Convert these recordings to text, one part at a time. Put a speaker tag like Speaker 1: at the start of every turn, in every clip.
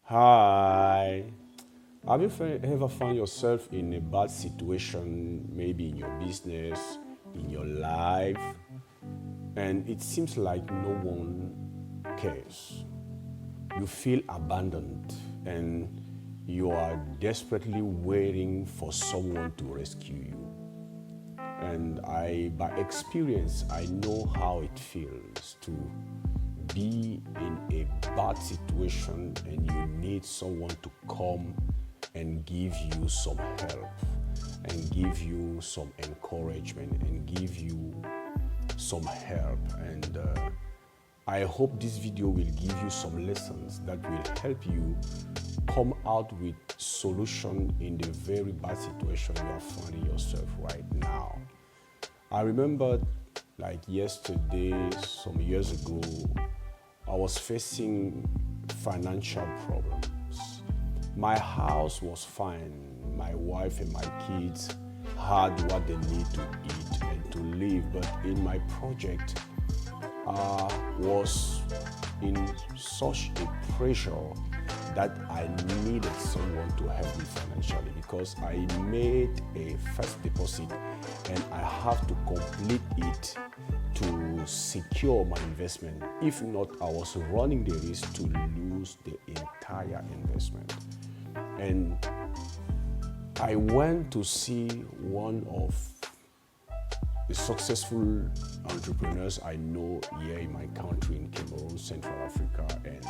Speaker 1: Hi. Have you ever found yourself in a bad situation, maybe in your business, in your life, and it seems like no one cares? You feel abandoned and you are desperately waiting for someone to rescue you. And by experience, I know how it feels to be in a bad situation and you need someone to come and give you some help and give you some encouragement and give you some help. And I hope this video will give you some lessons that will help you come out with solution in the very bad situation you are finding yourself right now. I remember like yesterday, some years ago, I was facing financial problems. My house was fine. My wife and my kids had what they need to eat and to live, but in my project, was in such a pressure that I needed someone to help me financially because I made a first deposit and I have to complete it to secure my investment. If not, I was running the risk to lose the entire investment. And I went to see one of the successful entrepreneurs I know here in my country, in Cameroon, Central Africa, and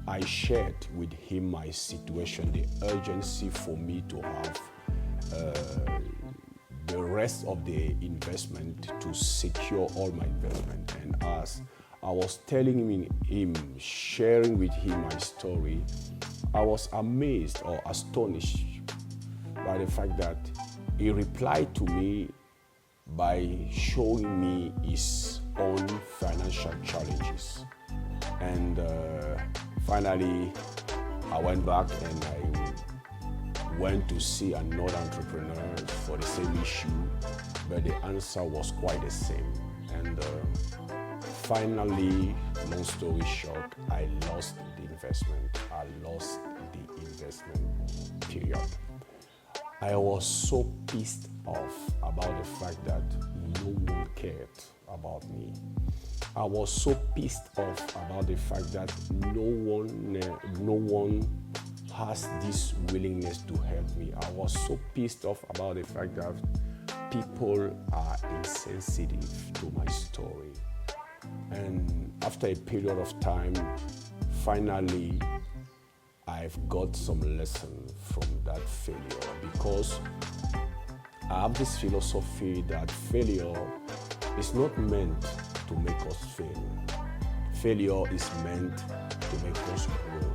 Speaker 1: I shared with him my situation, the urgency for me to have the rest of the investment to secure all my investment. And as I was telling him, sharing with him my story, I was amazed or astonished by the fact that he replied to me by showing me his own financial challenges. And finally, I went back and I went to see another entrepreneur for the same issue, but the answer was quite the same. And finally, long story short, I lost the investment. I lost the investment, period. I was so pissed off about the fact that no one cared about me. I was so pissed off about the fact that no one has this willingness to help me. I was so pissed off about the fact that people are insensitive to my story. And after a period of time, finally, I've got some lesson from that failure because I have this philosophy that failure is not meant to make us fail. Failure is meant to make us grow,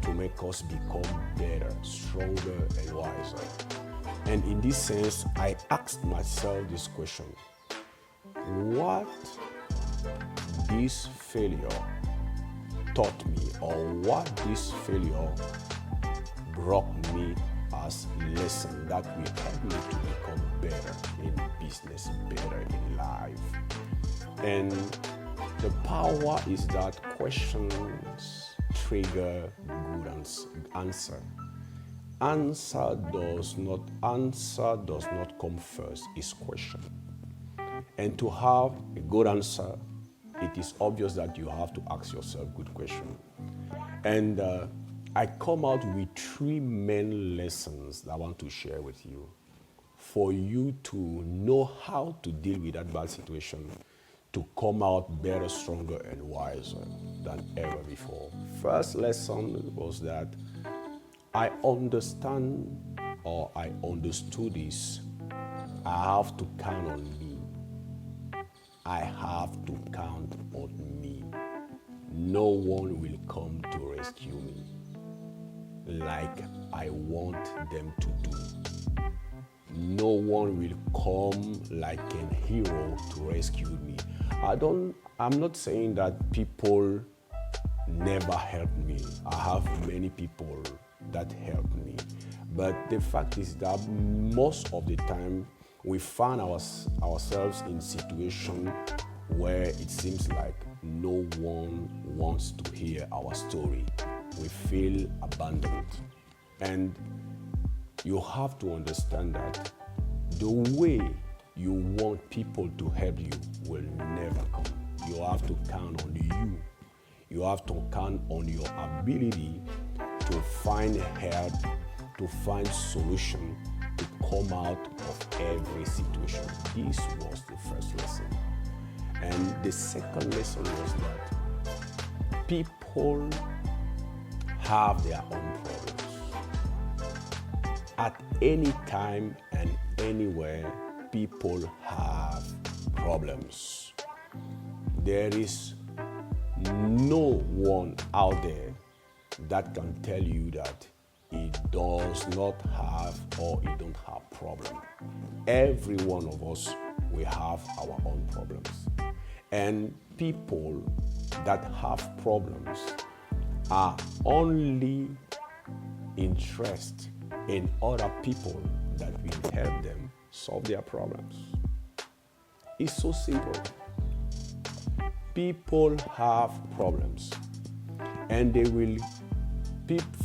Speaker 1: to make us become better, stronger, and wiser. And in this sense, I asked myself this question: what this failure taught me, or what this failure brought me as lesson that will help me to become better in business, better in life. And the power is that questions trigger good answer. Answer does not come first, it's question. And to have a good answer, it is obvious that you have to ask yourself good questions. And I come out with three main lessons that I want to share with you for you to know how to deal with that bad situation, to come out better, stronger, and wiser than ever before. First lesson was that I understood this. I have to count on me. I have to count on me. No one will come to rescue me like I want them to do. No one will come like a hero to rescue me. I'm not saying that people never help me. I have many people that help me. But the fact is that most of the time we find ourselves in situations where it seems like no one wants to hear our story. We may feel abandoned. And you have to understand that the way you want people to help you will never come. You have to count on you. You have to count on your ability to find help, to find solution, to come out of every situation. This was the first lesson. And the second lesson was that people have their own problems. At any time and anywhere, people have problems. There is no one out there that can tell you that he does not have or he don't have problem. Every one of us, we have our own problems. And people that have problems are only interested in other people that will help them solve their problems. It's so simple. People have problems, and they will,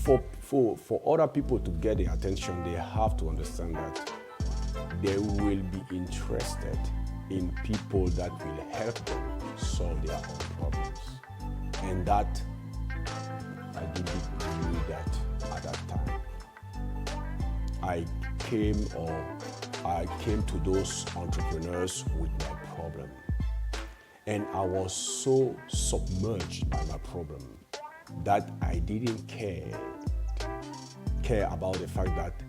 Speaker 1: for other people to get their attention, they have to understand that they will be interested in people that will help them solve their own problems. And that, I didn't knew that at that time. I came to those entrepreneurs with my problem. And I was so submerged by my problem that I didn't care about the fact that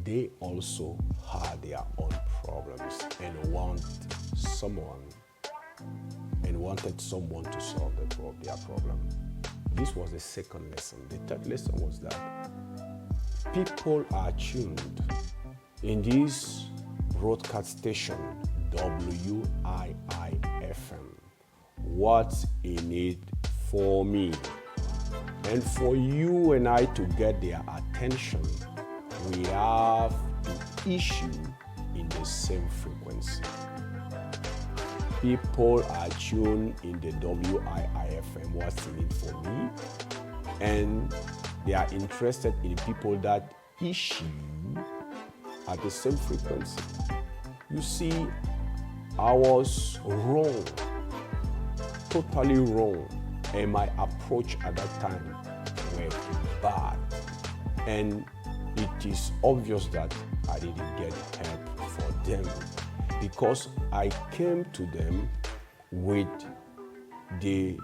Speaker 1: they also had their own problems and wanted someone to solve their problem. This was the second lesson. The third lesson was that people are tuned in this broadcast station, WIIFM. What's in it for me? And for you and I to get their attention, we have to issue in the same frequency. People are tuned in the WIIFM, what's in it for me? And they are interested in people that issue at the same frequency. You see, I was wrong, totally wrong, and my approach at that time were bad. And it is obvious that I didn't get help for them because I came to them with the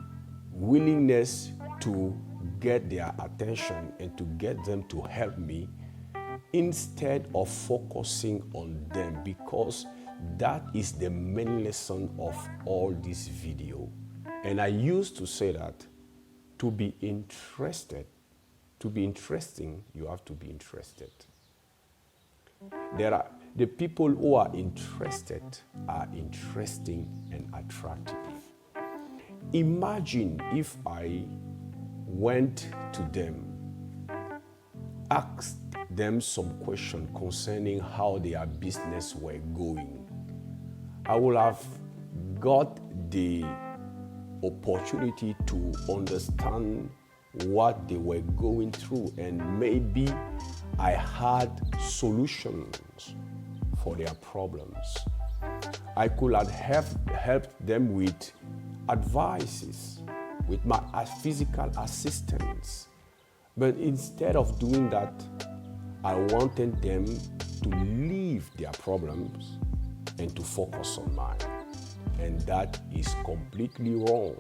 Speaker 1: willingness to get their attention and to get them to help me instead of focusing on them, because that is the main lesson of all this video. And I used to say that to be interesting, you have to be interested. The people who are interested are interesting and attractive. Imagine if I went to them, asked them some question concerning how their business were going. I would have got the opportunity to understand what they were going through, and maybe I had solutions for their problems. I could have helped them with advices, with my physical assistance. But instead of doing that, I wanted them to leave their problems and to focus on mine. And that is completely wrong.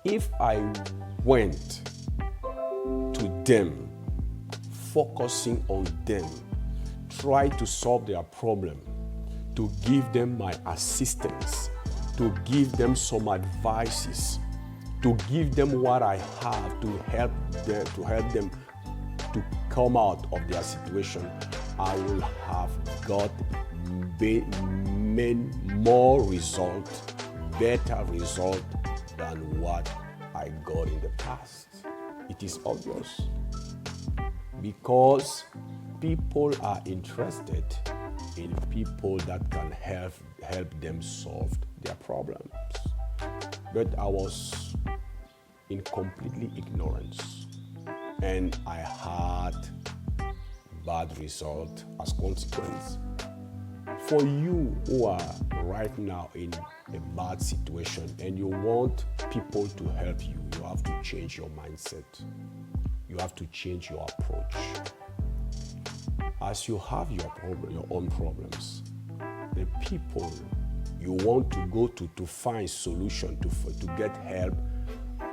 Speaker 1: If I went to them, focusing on them, try to solve their problem, to give them my assistance, to give them some advices, to give them what I have to help them to come out of their situation, I will have got more result, better result than what I got in the past. It is obvious because people are interested in people that can help them solve their problems. But I was in completely ignorance, and I had bad result as consequence. For you who are right now in a bad situation and you want people to help you, you have to change your mindset. You have to change your approach. As you have your own problems, the people you want to go to find solution, to get help,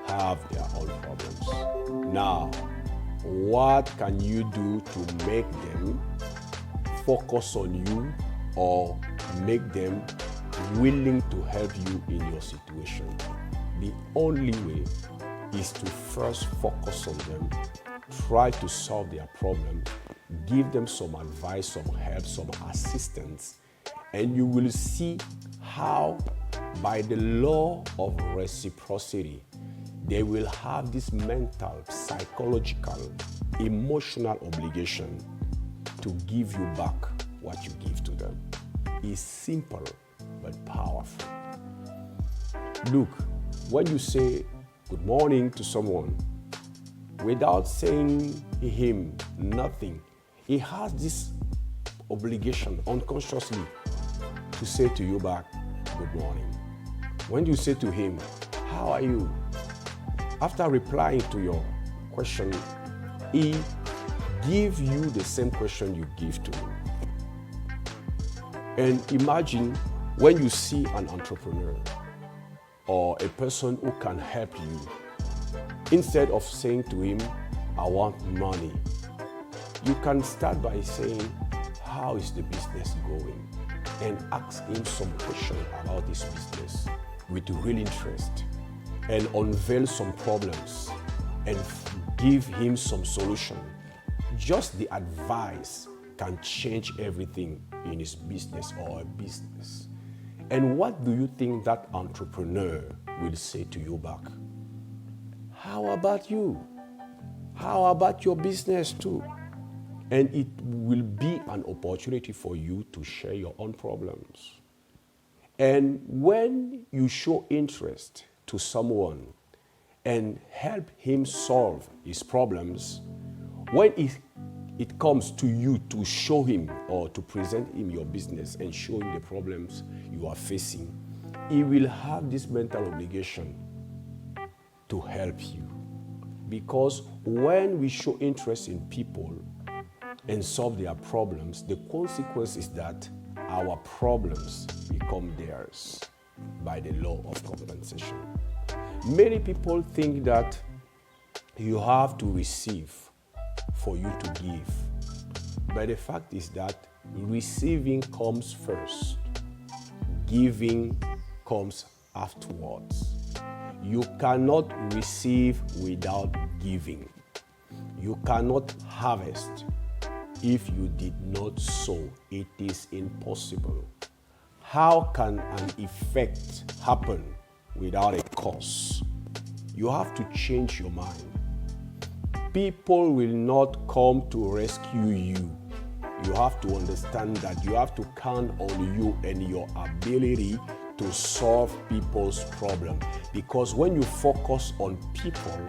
Speaker 1: have their own problems. Now, what can you do to make them focus on you or make them willing to help you in your situation? The only way is to first focus on them, try to solve their problem, give them some advice, some help, some assistance, and you will see how, by the law of reciprocity, they will have this mental, psychological, emotional obligation to give you back what you give to them. It's simple but powerful. Look, when you say good morning to someone, without saying him nothing, he has this obligation unconsciously to say to you back, good morning. When you say to him, how are you? After replying to your question, he gives you the same question you give to him. And imagine when you see an entrepreneur or a person who can help you, instead of saying to him, I want money, you can start by saying, how is the business going? And ask him some question about his business with real interest, and unveil some problems and give him some solution. Just the advice can change everything in his business or a business. And what do you think that entrepreneur will say to you back? How about you? How about your business too? And it will be an opportunity for you to share your own problems. And when you show interest to someone and help him solve his problems, when it comes to you to show him or to present him your business and show him the problems you are facing, he will have this mental obligation to help you. Because when we show interest in people and solve their problems, the consequence is that our problems become theirs by the law of compensation. Many people think that you have to receive for you to give. But the fact is that receiving comes first, giving comes afterwards. You cannot receive without giving. You cannot harvest if you did not sow. It is impossible. How can an effect happen without a cause? You have to change your mind. People will not come to rescue you. You have to understand that you have to count on you and your ability to solve people's problem. Because when you focus on people,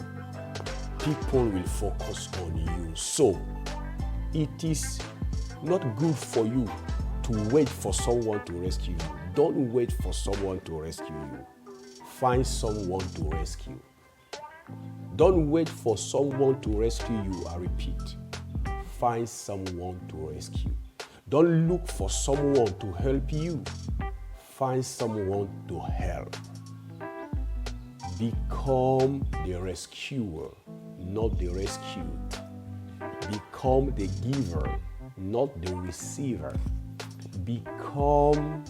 Speaker 1: people will focus on you. So, it is not good for you to wait for someone to rescue you. Don't wait for someone to rescue you. Find someone to rescue. Don't wait for someone to rescue you. I repeat, find someone to rescue. Don't look for someone to help you. Find someone to help. Become the rescuer, not the rescued. Become the giver, not the receiver. Become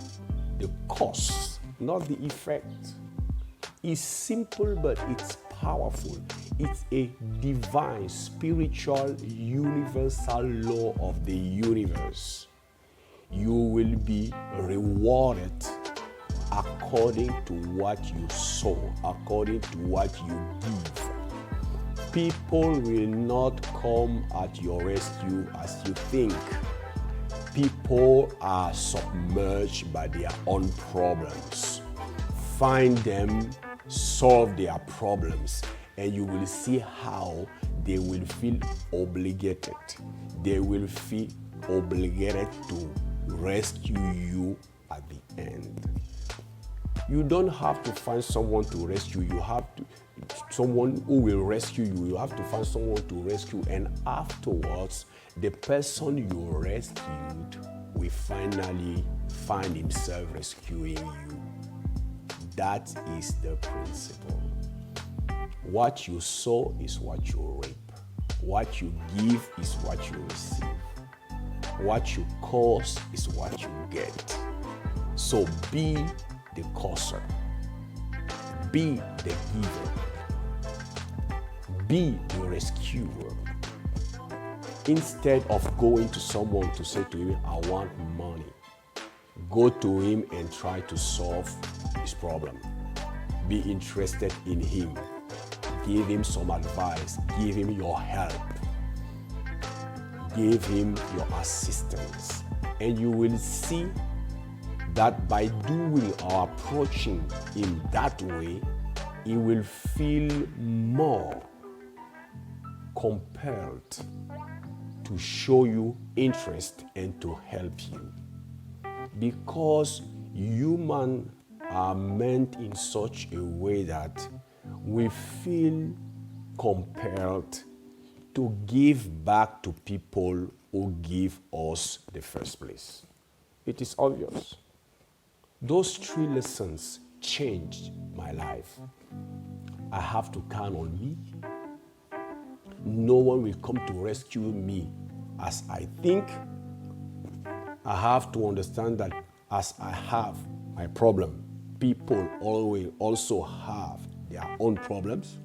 Speaker 1: the cause, not the effect. It's simple, but it's powerful. It's a divine, spiritual, universal law of the universe. You will be rewarded according to what you sow, according to what you give. People will not come at your rescue as you think. People are submerged by their own problems. Find them, solve their problems, and you will see how they will feel obligated. They will feel obligated to rescue you at the end. You don't have to find someone to rescue. You have to someone who will rescue you. You have to find someone to rescue, and afterwards, the person you rescued will finally find himself rescuing you. That is the principle. What you sow is what you reap. What you give is what you receive. What you cause is what you get. So be the causer. Be the giver. Be the rescuer. Instead of going to someone to say to him, I want money, go to him and try to solve his problem. Be interested in him. Give him some advice. Give him your help. Give him your assistance. And you will see that by doing or approaching him that way, he will feel more compelled to show you interest and to help you. Because humans are meant in such a way that we feel compelled to give back to people who give us the first place. It is obvious. Those 3 lessons changed my life. I have to count on me. No one will come to rescue me as I think. I have to understand that as I have my problem, people always also have their own problems.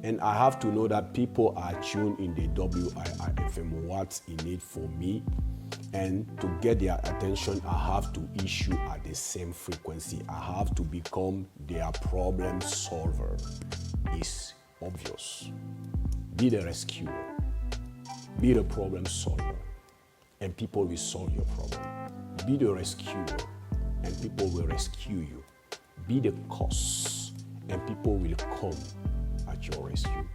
Speaker 1: And I have to know that people are tuned in the WIIFM, what's in it for me. And to get their attention, I have to issue at the same frequency. I have to become their problem solver. It's obvious. Be the rescuer. Be the problem solver. And people will solve your problem. Be the rescuer. And people will rescue you. Be the cause. And people will come at your rescue.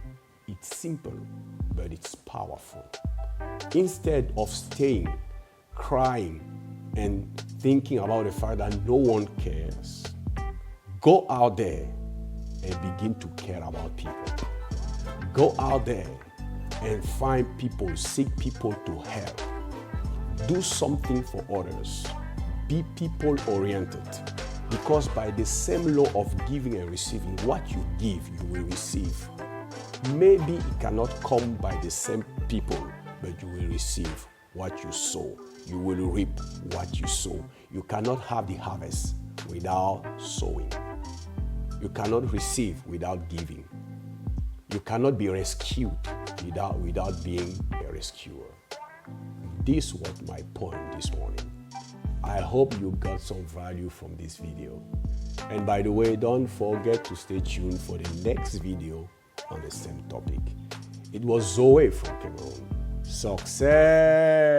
Speaker 1: It's simple, but it's powerful. Instead of staying, crying, and thinking about the fact that no one cares, go out there and begin to care about people. Go out there and find people, seek people to help. Do something for others. Be people-oriented. Because by the same law of giving and receiving, what you give, you will receive. Maybe it cannot come by the same people, but you will receive what you sow. You will reap what you sow. You cannot have the harvest without sowing. You cannot receive without giving. You cannot be rescued without being a rescuer. This was my point this morning. I hope you got some value from this video. And by the way, don't forget to stay tuned for the next video on the same topic. It was Zoe from Cameroon. Success!